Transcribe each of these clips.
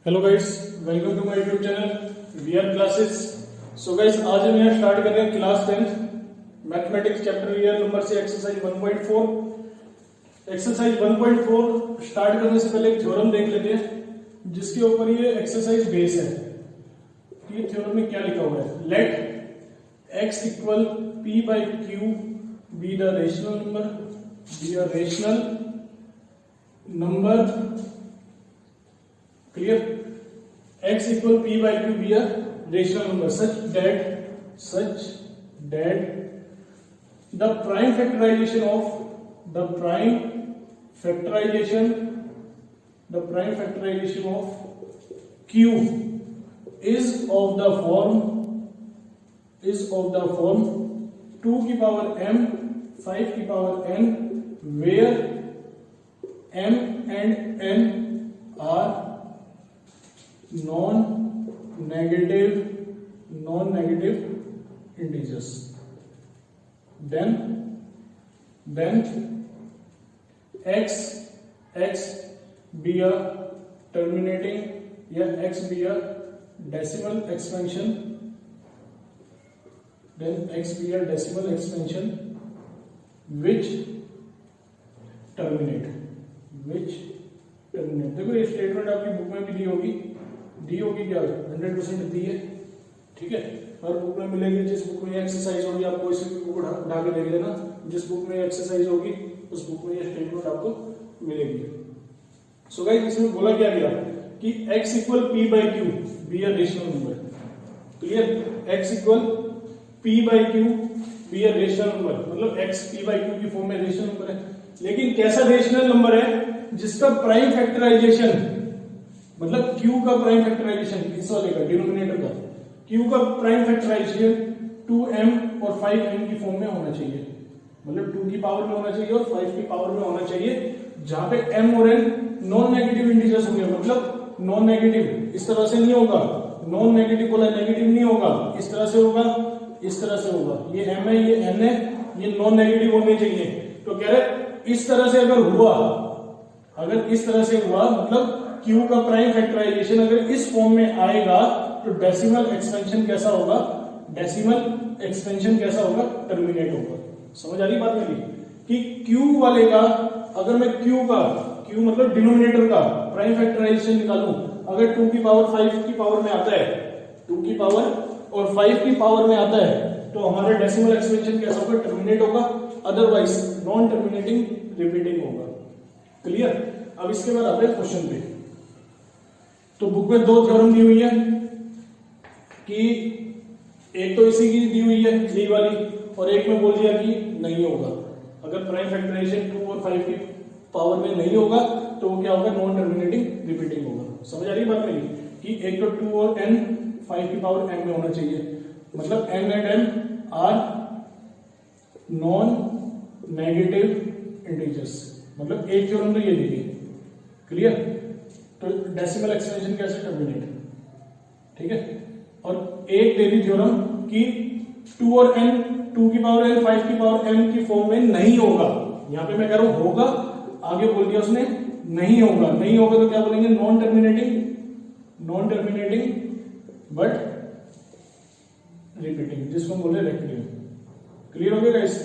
Hello guys, welcome to my YouTube channel VR classes. So guys, आज हम यहाँ start कर रहे हैं class 10 mathematics chapter real number से एक्सरसाइज 1.4। एक्सरसाइज 1.4 स्टार्ट करने से पहले एक थ्योरम देख लेते हैं जिसके ऊपर ये एक्सरसाइज बेस है। ये थ्योरम में क्या लिखा हुआ है? Let x equal p by Q be the rational number clear, x equal p by q be a rational number such that the prime factorization of q is of the form 2 की power m 5 की power n where m and n are non-negative integers. Then x be a terminating या x be a decimal expansion. Then x be a decimal expansion which terminate. देखो ये statement आपकी book में भी दी होगी क्या 100% दी है, ठीक है। हर बुक में मिलेगी, जिस बुक में एक्सरसाइज होगी आपको इसी बुक को ढा के देख लेना। जिस बुक में एक्सरसाइज होगी उस बुक में ये स्टेटमेंट आपको मिलेगी। सो गाइस, इसमें बोला क्या गया कि x equal p by Q be a rational number. Clear, x equal p by Q be a rational number, मतलब x p बाई क्यू की फॉर्म में रेशनल नंबर है। लेकिन कैसा रेशनल नंबर है? जिसका प्राइम फैक्टराइजेशन, मतलब q का प्राइम फैक्टराइजेशन, इस वाले का डिनोमिनेटर का q का प्राइम फैक्टराइजेशन 2m और 5m की फॉर्म में होना चाहिए। मतलब 2 की पावर में होना चाहिए और 5 की पावर में होना चाहिए, जहां पे m और n नॉन नेगेटिव इंटीजर्स होंगे। मतलब नॉन नेगेटिव इस तरह से नहीं होगा, नॉन नेगेटिव बोला नेगेटिव नहीं होगा, इस तरह से होगा, इस तरह से होगा। ये m है, ये n है, ये नॉन नेगेटिव होने चाहिए। तो कह रहे इस तरह से अगर इस तरह से हुआ, मतलब q का प्राइम फैक्टराइजेशन अगर इस फॉर्म में आएगा तो डेसिमल एक्सपेंशन कैसा होगा? टर्मिनेट होगा। समझ आ रही बात मेरी कि q वाले का, अगर मैं q मतलब डिनोमिनेटर का प्राइम फैक्टराइजेशन निकालूं, अगर 2 की पावर 5 की पावर में आता है, 2 की पावर और 5 की पावर में आता है, तो हमारा डेसिमल एक्सपेंशन कैसा होगा? टर्मिनेट होगा, अदरवाइज नॉन टर्मिनेटिंग रिपीटिंग होगा। क्लियर। अब इसके बाद आते हैं क्वेश्चन पे। तो बुक में 2 थ्योरम दी हुई है कि एक तो इसी की दी हुई है डी वाली, और एक में बोल दिया कि नहीं होगा। अगर प्राइम फैक्टराइजेशन 2 और 5 की पावर में नहीं होगा तो वो क्या होगा? नॉन टर्मिनेटिंग रिपीटिंग होगा। समझ आ रही बात मेरी कि एक तो 2 और n 5 की पावर n में होना चाहिए, मतलब n and n are non negative integers. मतलब एक थ्योरम तो ये दी गई। क्लियर। तो डेसिमल एक्सपेंशन कैसे? टर्मिनेट, ठीक है। और एक दे दी थ्योरम कि 2 और n 2 की पावर n 5 की पावर n की फॉर्म में नहीं होगा। यहां पे मैं कह रहा हूं होगा, आगे बोल दिया उसने नहीं होगा तो क्या बोलेंगे? नॉन टर्मिनेटिंग बट रिपीटिंग, जिसको हम बोले रेक्टिव। क्लियर हो गया गाइस।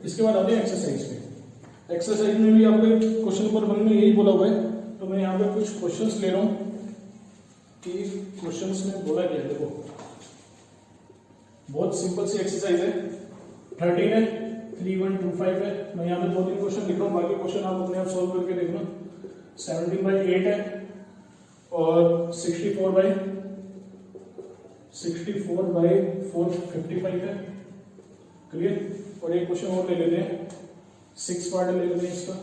इसके बाद आते हैं एक्सरसाइज पे। एक्सरसाइज में भी आपको क्वेश्चन नंबर 1 में यही बोला हुआ है, तो मैं यहाँ पे कुछ क्वेश्चंस ले रहा हूं कि क्वेश्चंस में बोला क्या है। देखो, बहुत सिंपल सी एक्सरसाइज है। 13 है, 3 1 2 5 है। मैं यहाँ पे 2-3 क्वेश्चन लिख रहा हूँ, बाकी क्वेश्चन आप अपने आप सोल्व करके देखना। 17/8 है और 64/455 है। क्लियर। और एक क्वेश्चन और ले लेते हैं, 6 पार्ट ले लेते हैं इसका।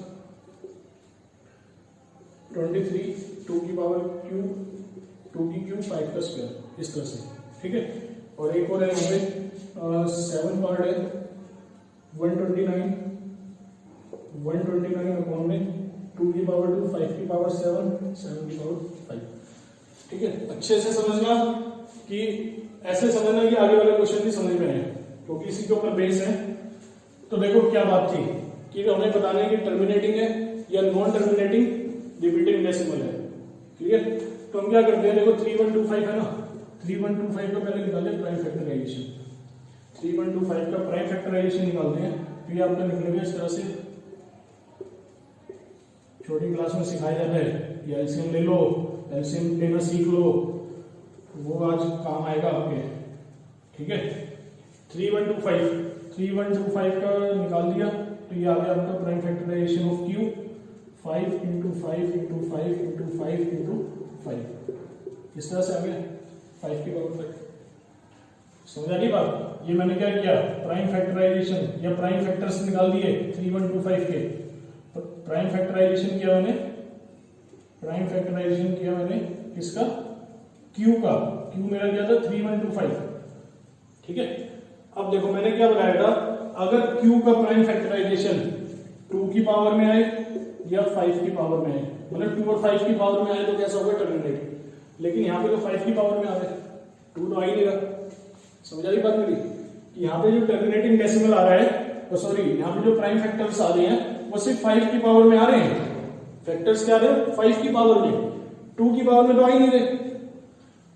23 2 की पावर क्यू 2 की क्यू 5 का स्क्वायर, इस तरह से, ठीक है। और एक और है यहाँ पे 7 पार्ट है, 129 अपॉन में 2 की पावर 2 5 की पावर 7 की पावर 5, ठीक है। अच्छे से समझना कि ऐसे समझना कि आगे वाले क्वेश्चन भी समझ में आए, क्योंकि इसी के ऊपर बेस है। तो देखो क्या बात थी कि हमें बताना है कि टर्मिनेटिंग है या नॉन टर्मिनेटिंग रिपीटिंग डेसिमल है। क्लियर। तो हम क्या करते हैं, देखो 3125 है ना, 3125 का पहले निकाले प्राइम फैक्टराइजेशन, 3125 का प्राइम फैक्टराइजेशन निकालते हैं। तो ये आपका निकलेगा इस तरह से, छोटी क्लास में सिखाया जाता है कि एलसीएम ले लो, एलसीएम लेना सीख लो, वो आज काम आएगा आपके, ठीक है। 3125 का निकाल दिया, तो ये आ गया आपका prime factorization of Q, 5 into 5 into 5 into 5 into 5, इस तरह से आ गया 5 की पावर 5। समझ आ रही बात। ये मैंने क्या किया, प्राइम फैक्टराइजेशन या प्राइम फैक्टर्स निकाल दिए 3125 के, प्राइम फैक्टराइजेशन किया मैंने, प्राइम फैक्टराइजेशन किया मैंने किसका, क्यू का, क्यू मेरा क्या था 3125, ठीक है। अब देखो मैंने क्या बनाया था, अगर क्यू का प्राइम फैक्टराइजेशन 2 की पावर में आए या 5 की पावर में आए, मतलब 2 और 5 की पावर में आए तो कैसा होगा टर्मिनेट, लेकिन यहाँ पे तो 5 की पावर में आ रहा है, 2 तो आ ही नहीं रहा। समझ आ रही बात मेरी, कि यहाँ पे जो टर्मिनेटिंग डेसिमल आ रहा है, सॉरी यहाँ पे जो प्राइम फैक्टर्स आ रहे हैं वो सिर्फ 5 की पावर में आ रहे हैं, फैक्टर्स क्या आ रहे हैं 5 की पावर में, 2 की पावर में तो आ ही नहीं रहे।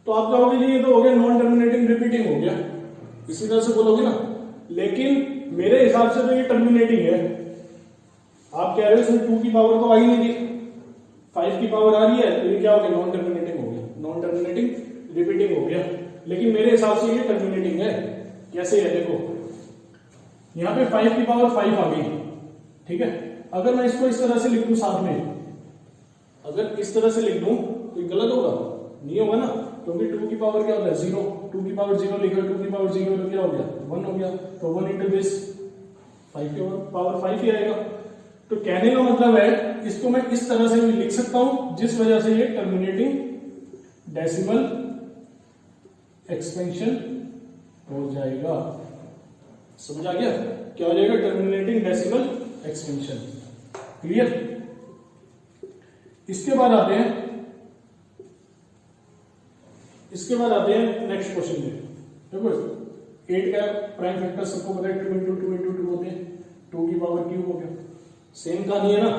तो आप कहोगे जी ये तो हो गया नॉन टर्मिनेटिंग रिपीटिंग हो गया, इसी तरह से बोलोगे ना, लेकिन मेरे हिसाब से तो ये टर्मिनेटिंग है। आप कह रहे हो इसमें 2 की पावर तो आ ही नहीं रही, 5 की पावर आ रही है, तो ये क्या हो गया नॉन टर्मिनेटिंग हो गया, नॉन टर्मिनेटिंग रिपीटिंग हो गया। लेकिन मेरे हिसाब से ये टर्मिनेटिंग है। कैसे है देखो, यहां पे 5 की पावर 5 आ गई, ठीक है। अगर मैं इसको इस तरह से लिख दूं साथ में, अगर इस तरह से लिख दूं तो ये गलत होगा, नहीं होगा ना, क्योंकि 2 की पावर क्या होता है 0, 2 की पावर 0 लिखा, 2 की पावर 0 तो क्या हो गया 1 हो गया, तो 1 इंटू दिस 5 की पावर 5 ही आएगा। तो कहने का मतलब है इसको मैं इस तरह से भी लिख सकता हूं, जिस वजह से ये टर्मिनेटिंग डेसिमल एक्सपेंशन हो जाएगा। समझ आ गया, क्या हो जाएगा टर्मिनेटिंग डेसिमल एक्सपेंशन, क्लियर। इसके बाद आते हैं नेक्स्ट क्वेश्चन में। देखो 8 का प्राइम फैक्टर सबको पता है 2 इंटू 2 इंटू 2 होते हैं, 2 की पावर क्यूब हो गया, सेम कहानी है ना,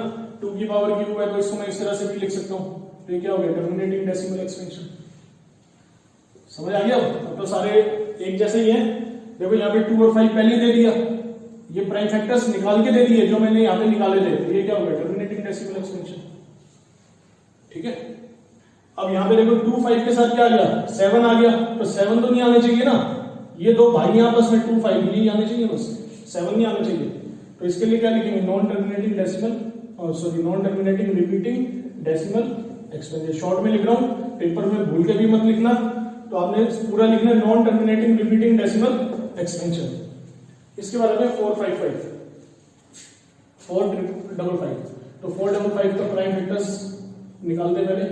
2 की पावर क्यूब है तो इसको मैं इस तरह से भी लिख सकता हूं, तो ये क्या हो गया टर्मिनेटिंग डेसिमल एक्सपेंशन। समझ आ गया, तो सारे एक जैसे ही हैं। देखो यहाँ पे 2 और 5 पहले दे दिया, ये प्राइम फैक्टर्स निकाल के दे दिए जो मैंने यहाँ पे निकाले थे, तो ये क्या हो गया टर्मिनेटिंग डेसिमल एक्सपेंशन, ठीक है। अब यहाँ पे देखो 2 5 के साथ क्या आ गया 7 आ गया, तो 7 तो नहीं आने चाहिए ना, ये दो भाई आपस में 2 5 नहीं आने चाहिए, बस 7 नहीं आने चाहिए। तो इसके लिए क्या लिखेंगे non terminating decimal, sorry non terminating repeating decimal expansion. Short में लिख रहा हूं, पेपर में भूल के भी मत लिखना, तो आपने पूरा लिखना है non terminating repeating decimal expansion. इसके बाद में 455 455, तो 455 का प्राइम फैक्टर्स निकालते पहले,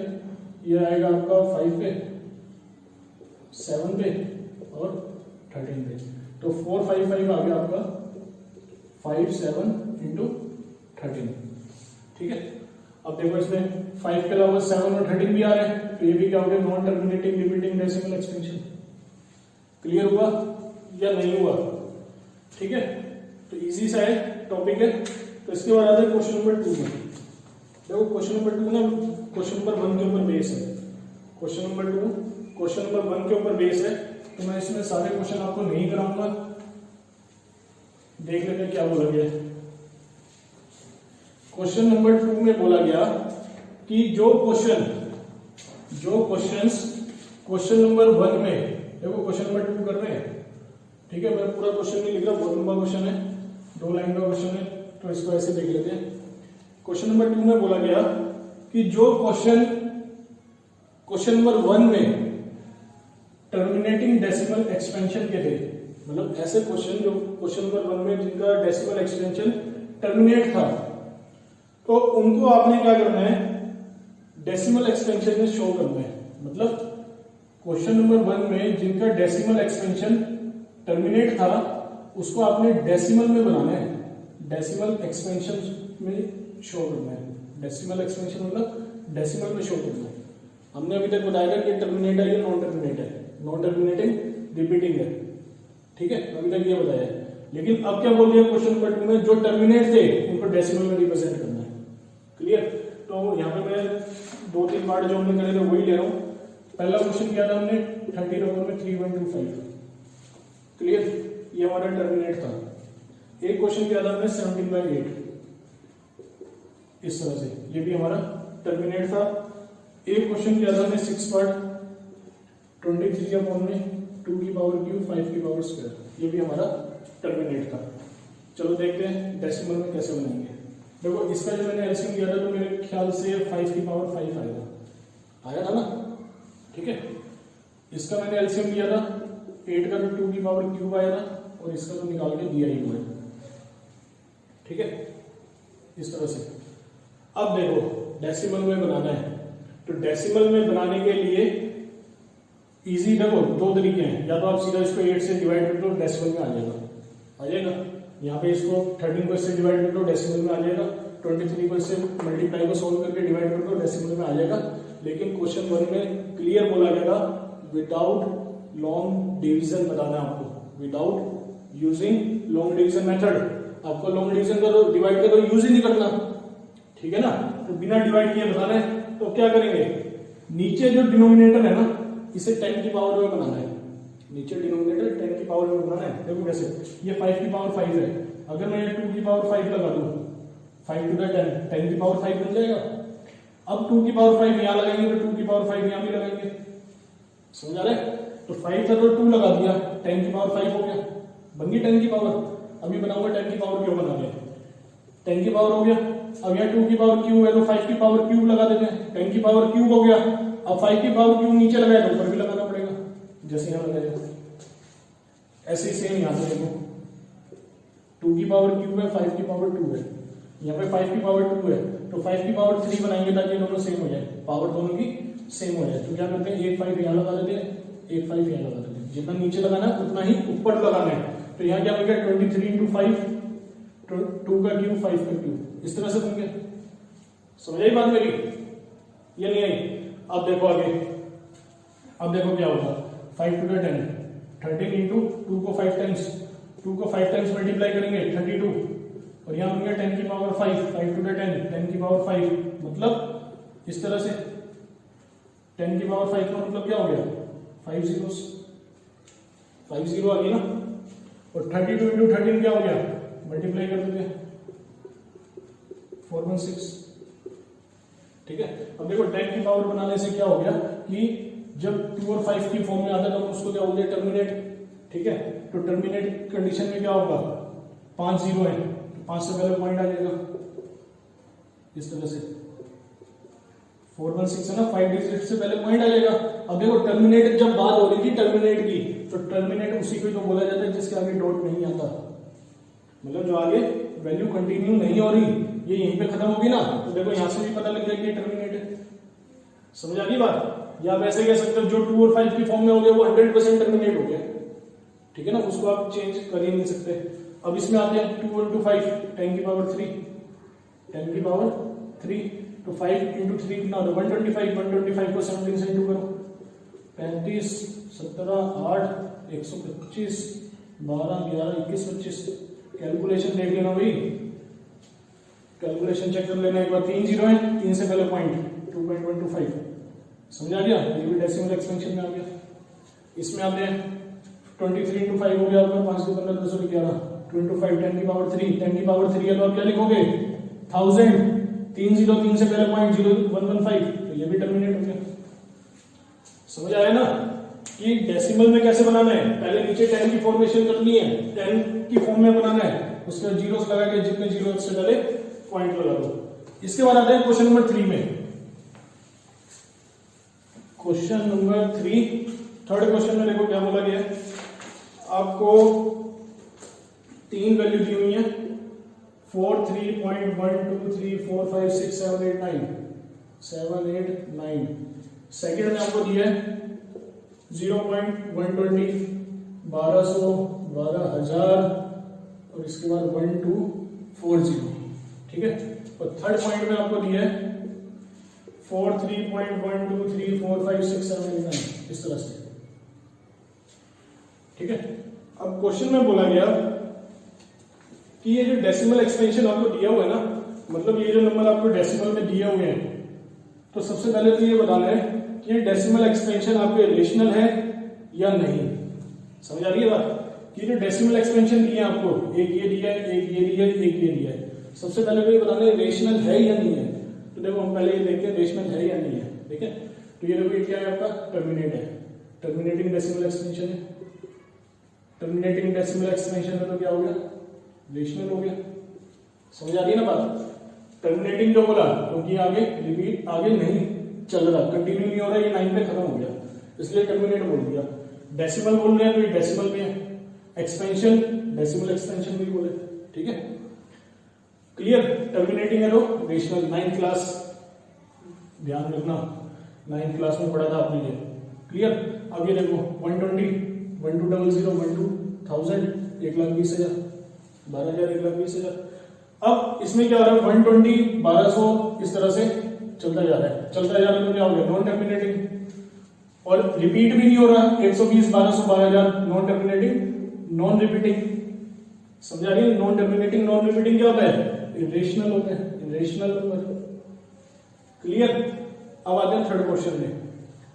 ये आएगा आपका 5 पे 7 पे और 13 पे, तो 455 आ गया आपका 5 7 इंटू 13, ठीक है। अब देखो इसमें 5 के अलावा 7 और 13 भी आ रहे हैं, तो ये भी क्या हो गया non terminating repeating decimal expansion. Clear हुआ या नहीं हुआ, ठीक है। तो इजी सा है टॉपिक है। तो इसके बाद आते हैं क्वेश्चन नंबर 2 में। देखो क्वेश्चन नंबर 2 ना क्वेश्चन नंबर 1 के ऊपर बेस है, क्वेश्चन नंबर 2 क्वेश्चन नंबर 1 के ऊपर बेस है, तो मैं इसमें सारे क्वेश्चन आपको नहीं कराऊंगा, देख लेते हैं क्या बोला गया। क्वेश्चन नंबर 2 में बोला गया कि जो क्वेश्चंस क्वेश्चन नंबर 1 में, देखो क्वेश्चन नंबर 2 कर रहे हैं, ठीक है, मैं पूरा क्वेश्चन नहीं लिख रहा, बहुत लंबा क्वेश्चन है, 2 लाइन का क्वेश्चन है, तो इसको ऐसे देख लेते हैं। क्वेश्चन नंबर 2 में बोला गया कि जो क्वेश्चन नंबर 1 में टर्मिनेटिंग डेसिमल एक्सपेंशन के थे, मतलब ऐसे क्वेश्चन जो क्वेश्चन नंबर 1 में जिनका डेसिमल एक्सपेंशन टर्मिनेट था, तो उनको आपने क्या करना है डेसिमल एक्सपेंशन में शो करना है। मतलब क्वेश्चन नंबर 1 में जिनका डेसिमल एक्सपेंशन टर्मिनेट था उसको आपने डेसिमल में बनाना है, डेसिमल एक्सपेंशन में शो करना है। डेसिमल एक्सपेंशन मतलब डेसिमल में शो करना है। हमने अभी तक बताया कि टर्मिनेट है या नॉन टर्मिनेट है, नॉन टर्मिनेटिंग रिपीटिंग है, ठीक है, अभी तक ये बताया है। लेकिन अब क्या बोल दिया क्वेश्चन नंबर 2 में जो टर्मिनेट थे उनको डेसिमल में रिप्रेजेंट करना है। क्लियर। तो यहाँ पे मैं 2-3 पार्ट जो हमने करे थे वही ले रहा हूं। पहला क्वेश्चन किया था हमने 30 ओवर में 3125, क्लियर, ये हमारा टर्मिनेट था। एक क्वेश्चन किया था हमने 17/8, इस तरह से, ये भी हमारा टर्मिनेट था। एक क्वेश्चन किया था हमने 6 पार्ट 23 अपॉन में 2 की पावर क्यूब 5 की पावर स्क्वायर, ये भी हमारा टर्मिनेट था। चलो देखते हैं डेसिमल में कैसे बनाएंगे। देखो इसका जो मैंने एलसीएम किया था तो मेरे ख्याल से 5 की पावर 5 आया था ना, ठीक है। इसका मैंने एलसीएम लिया था 8 का, तो 2 की पावर क्यूब आया था, और इसका तो निकाल के दिया ही हुआ है, ठीक है, इस तरह से। अब देखो डेसिमल में बनाना है, तो डेसिमल में बनाने के लिए इजी, देखो 2 तरीके हैं, या तो आप सीधा इसको 8 से डिवाइड कर दो, डेसिमल में आ जाएगा। यहाँ पे इसको 13 को इससे डिवाइड कर दो, डेसिमल में आ जाएगा। 23 को इससे मल्टीप्लाई को सोल्व करके डिवाइड कर दो, डेसिमल में आ जाएगा। लेकिन क्वेश्चन 1 में क्लियर बोला गया था विदाउट लॉन्ग डिवीजन बताना है आपको, without using long division method. आपको लॉन्ग डिवीजन का तो डिवाइड का तो यूज ही नहीं करना, ठीक है ना। तो बिना डिवाइड किए बताना है, तो क्या करेंगे, नीचे जो डिनोमिनेटर है ना इसे 10 की पावर में बनाना है, नीचे डिनोमिनेटर 10 की पावर में बनाना है। देखो कैसे, ये 5 की पावर 5 है, अगर मैं 2 की पावर 5 लगा दूं, 5 टू द 10 की पावर 5 बन जाएगा। अब 2 की पावर 5 यहां लगाएंगे तो 2 की पावर 5 यहां भी लगाएंगे, समझ आ रहा है। तो 5 था तो 2 लगा दिया, 10 की पावर 5 हो गया, बन गई 10 की पावर। अभी बनाऊंगा 10 की पावर क्यों बना गया, 10 की पावर हो गया। अब यहाँ 2 की पावर क्यूब है तो 5 की पावर क्यूब लगा देते हैं, 10 की पावर क्यूब हो गया। अब 5 की पावर क्यूब नीचे लगाया तो ऊपर भी लगाना पड़ेगा, जैसे यहां लगाया ऐसे ही सेम यहां से देखो, 2 की पावर क्यूब है, 5 की पावर 2 है, यहाँ पे 5 की पावर 2 है, तो 5 की पावर 3 बनाएंगे ताकि दोनों सेम हो जाए, पावर दोनों की सेम हो जाए। तो क्या करते हैं, 1 5 यहाँ लगा देते हैं, 1 5 यहाँ लगा देते हैं, जितना नीचे लगाना है उतना ही ऊपर लगाना है। तो यहाँ क्या बन गया 23 × 5, 2 का क्यूब 5 का क्यूब, इस तरह से बन गया। समझ आई बात मेरी, ये नहीं आई। अब देखो आगे, अब देखो क्या होगा, 5 टू द 10, 13 इंटू 2 को 5 टाइम्स, 2 को 5 टाइम्स मल्टीप्लाई करेंगे 32, और यहां बन गया 10 की पावर 5, 5 टू द 10 की पावर 5, मतलब इस तरह से 10 की पावर 5 का मतलब क्या हो गया, 5 zeros, 5 0 आ गई ना। और 32 इंटू 13 क्या हो गया, मल्टीप्लाई कर देते हैं 416, ठीक है। अब देखो 10 की पावर बनाने से क्या हो गया कि जब 2 और 5 की फॉर्म में आता है तो उसको क्या बोलते हैं, टर्मिनेट, ठीक है। तो टर्मिनेट कंडीशन में क्या होगा, 5 0 है, 5 से पहले पॉइंट आ जाएगा, इस तरह से 416 है ना, 5 डिजिट से पहले पॉइंट आ जाएगा। अब देखो टर्मिनेट जब बात हो रही थी टर्मिनेट की, तो टर्मिनेट उसी को तो बोला जाता है जिसके आगे डॉट नहीं आता, मतलब जो आगे वैल्यू कंटिन्यू नहीं हो रही, ये यहीं पे खत्म होगी ना। तो देखो यहां से भी पता लग जाएगा कि टर्मिनेट है, समझ आ गई बात। या आप ऐसे कह सकते हो जो 2 और 5 की फॉर्म में हो गया वो 100% टर्मिनेट हो गया, ठीक है ना, उसको आप चेंज कर ही नहीं सकते। अब इसमें आते हैं 2 इंटू 5, 10 की पावर 3, 10 की पावर 3, तो 5 इंटू 3 कितना होता है 125, 125 को 17 से इंटू करो, 35 17 8 125 12 11 21 25, कैलकुलेशन देख लेना भाई, कैलकुलेशन चेक कर लेना एक बार। 3 0 है, 3 से पहले पॉइंट 2.125, समझ आ गया, ये भी डेसिमल एक्सपेंशन में आ गया। इसमें आते हैं 23 इंटू 5 हो गया आपका 5 2 15 2 11, 2 इंटू 5 10 की पावर 3, 10 की पावर 3 है तो आप क्या लिखोगे 1000, 3 0 3 से पहले पॉइंट 0115, तो ये भी टर्मिनेट हो गया। समझ आया ना कि डेसिमल में कैसे बनाना है, पहले नीचे 10 की फॉर्मेशन करनी है, 10 की फॉर्म में बनाना है, उसके बाद जीरोस लगा के जितने जीरो से पहले पॉइंट लगा दो। इसके बाद आते हैं क्वेश्चन नंबर 3 में, क्वेश्चन नंबर 3, थर्ड क्वेश्चन में देखो क्या बोला गया है, आपको 3 वैल्यू दी हुई है 4 3.123456789 789, सेकेंड में आपको दिया है 0.120 1200 12000 और इसके बाद 1240, ठीक है। और थर्ड पॉइंट में आपको दिया है 4 3.123456789, इस तरह से, ठीक है। अब क्वेश्चन में बोला गया कि ये जो डेसिमल एक्सपेंशन आपको दिया हुआ है ना, मतलब ये जो नंबर आपको डेसिमल में दिए हुए हैं, तो सबसे पहले तो ये बताना है कि डेसिमल एक्सपेंशन आपके रेशनल है या नहीं। समझ आ रही है बात कि जो डेसिमल एक्सपेंशन दिए आपको, एक ये दिया है, एक ये दिया है, एक ये दिया है, सबसे पहले तो ये बताना है रेशनल है या नहीं है। तो देखो हम पहले ये देखते हैं रेशनल है या नहीं है। ठीक है, तो ये देखो ये क्या है आपका टर्मिनेट है, टर्मिनेटिंग डेसिमल एक्सपेंशन है। टर्मिनेटिंग डेसिमल एक्सपेंशन है तो क्या हो गया, रेशनल हो गया। समझ आ रही है ना बात। टर्मिनेटिंग जो बोला क्योंकि आगे रिपीट आगे नहीं चल रहा, कंटिन्यू नहीं हो रहा, ये 9 पे खत्म हो गया, इसलिए टर्मिनेट बोल दिया। डेसिमल बोल रहे हैं तो ये डेसिमल में है, एक्सपेंशन डेसिमल एक्सपेंशन भी बोले। ठीक है, क्लियर। टर्मिनेटिंग है तो रेशनल। 9th क्लास ध्यान रखना, 9th क्लास में पढ़ा था आपने ये। क्लियर। अब ये देखो 120, 1200, 12,000, 1,20,000, 12,000, 1,20,000। अब इसमें क्या हो रहा है, 120, 1200 इस तरह से चलता जा रहा है, चलता जा रहा है तो क्या हो गया, नॉन टर्मिनेटिंग। और रिपीट भी नहीं हो रहा, 120, 1200, 12,000 नॉन टर्मिनेटिंग, नॉन रिपीटिंग। समझा रही है, नॉन टर्मिनेटिंग नॉन रिपीटिंग क्या होता है, इरेशनल होता है, इरेशनल नंबर। क्लियर। अब आते हैं थर्ड क्वेश्चन में।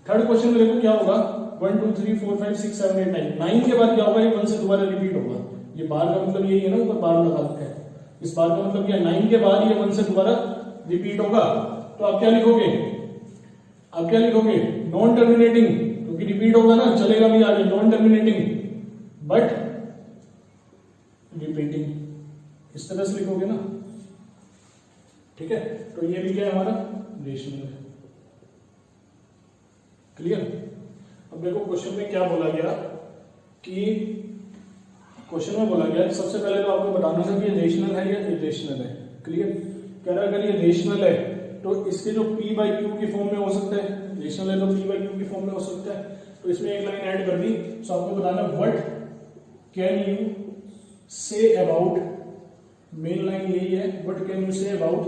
थर्ड क्वेश्चन में देखो क्या होगा, 1 2 3 4 5 6 7 8 9, 9 के बाद क्या होगा, ये 1 से दोबारा रिपीट होगा। ये बार का मतलब यही है ना, ऊपर बार लगा है, इस बार का मतलब क्या, 9 के बाद ये 1 से दोबारा रिपीट होगा। तो आप क्या लिखोगे, आप क्या लिखोगे, नॉन टर्मिनेटिंग, क्योंकि रिपीट होगा ना, चलेगा भी आगे, नॉन टर्मिनेटिंग बट रिपीटिंग, इस तरह से लिखोगे ना। ठीक है, तो ये भी क्या है हमारा, रेशनल है। क्लियर। अब देखो क्वेश्चन में क्या बोला गया कि क्वेश्चन में बोला गया सबसे पहले तो आपको बताना था कि रेशनल है या इरेशनल है। क्लियर। कह रहा अगर ये रेशनल है तो इसके जो p बाई क्यू की फॉर्म में हो सकता है, रेशनल है तो p बाई क्यू की फॉर्म में हो सकता है। तो इसमें एक लाइन ऐड कर दी, तो आपको बताना what can you say about, main line यही है, what can you say about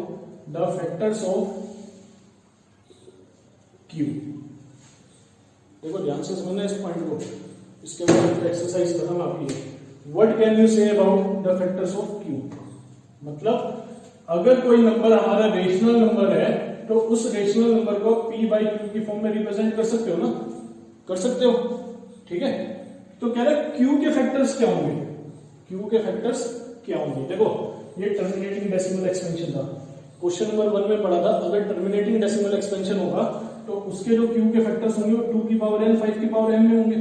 the factors of q। देखो ध्यान से समझना इस पॉइंट को, इसके बाद एक्सरसाइज खत्म आपकी है। What can you say about the factors of q, मतलब अगर कोई नंबर हमारा रेशनल नंबर है तो उस रेशनल नंबर को p बाई क्यू की फॉर्म में रिप्रेजेंट कर सकते हो ना, कर सकते हो। ठीक है, तो कह रहे q के फैक्टर्स क्या होंगे, q के फैक्टर्स क्या होंगे। देखो ये टर्मिनेटिंग डेसिमल एक्सपेंशन था, क्वेश्चन नंबर 1 में पढ़ा था। अगर टर्मिनेटिंग डेसिमल एक्सपेंशन होगा तो उसके जो q के फैक्टर्स होंगे वो 2 की पावर n 5 की पावर n में होंगे।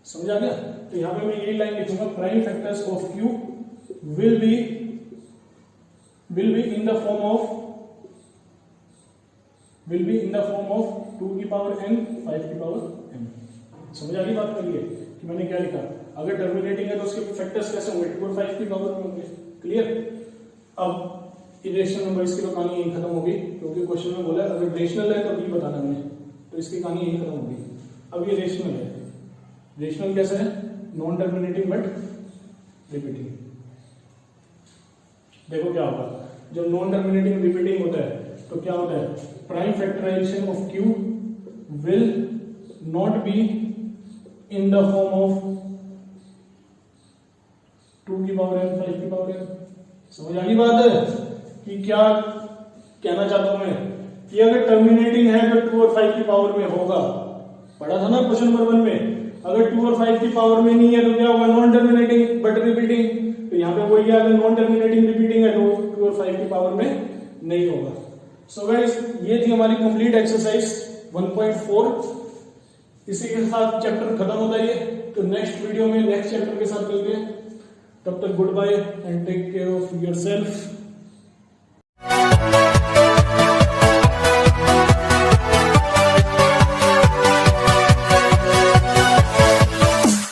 समझ आ गया। तो यहां पे मैं यही लाइन लिखूंगा, prime factors of q will be in the form of 2 की पावर n 5 की पावर n। समझ आ गई बात करिए कि मैंने क्या लिखा, अगर टर्मिनेटिंग है तो उसके फैक्टर्स कैसे होंगे, 2 और 5 की पावर में होंगे। क्लियर। अब इरेशनल नंबर इसकी तो कहानी यही खत्म होगी, क्योंकि क्वेश्चन में बोला अगर रेशनल है तो भी बताना मैंने, तो इसकी कहानी यही खत्म होगी। अब ये रेशनल है, रेशनल कैसे है, नॉन टर्मिनेटिंग बट रिपीटिंग। देखो क्या होगा, जब नॉन टर्मिनेटिंग रिपीटिंग होता है तो क्या होता है, prime factorization of q will not be in the form of 2 की पावर n 5 की पावर n। समझ आ गई बात है कि क्या कहना चाहता हूं मैं, कि अगर टर्मिनेटिंग है तो 2 और 5 की पावर में होगा। पढ़ा था ना क्वेश्चन नंबर 1 में, अगर 2 और 5 की पावर में नहीं है तो क्या होगा, नॉन टर्मिनेटिंग बट रिपीटिंग। तो यहाँ पे वही है, अगर नॉन टर्मिनेटिंग रिपीटिंग है तो 2 और 5 की पावर में नहीं होगा। सो गाइस ये थी हमारी कंप्लीट एक्सरसाइज 1.4। इसी के साथ चैप्टर खत्म होता है ये। तो नेक्स्ट वीडियो में नेक्स्ट चैप्टर के साथ मिलते हैं, तब तक good bye and take care of yourself.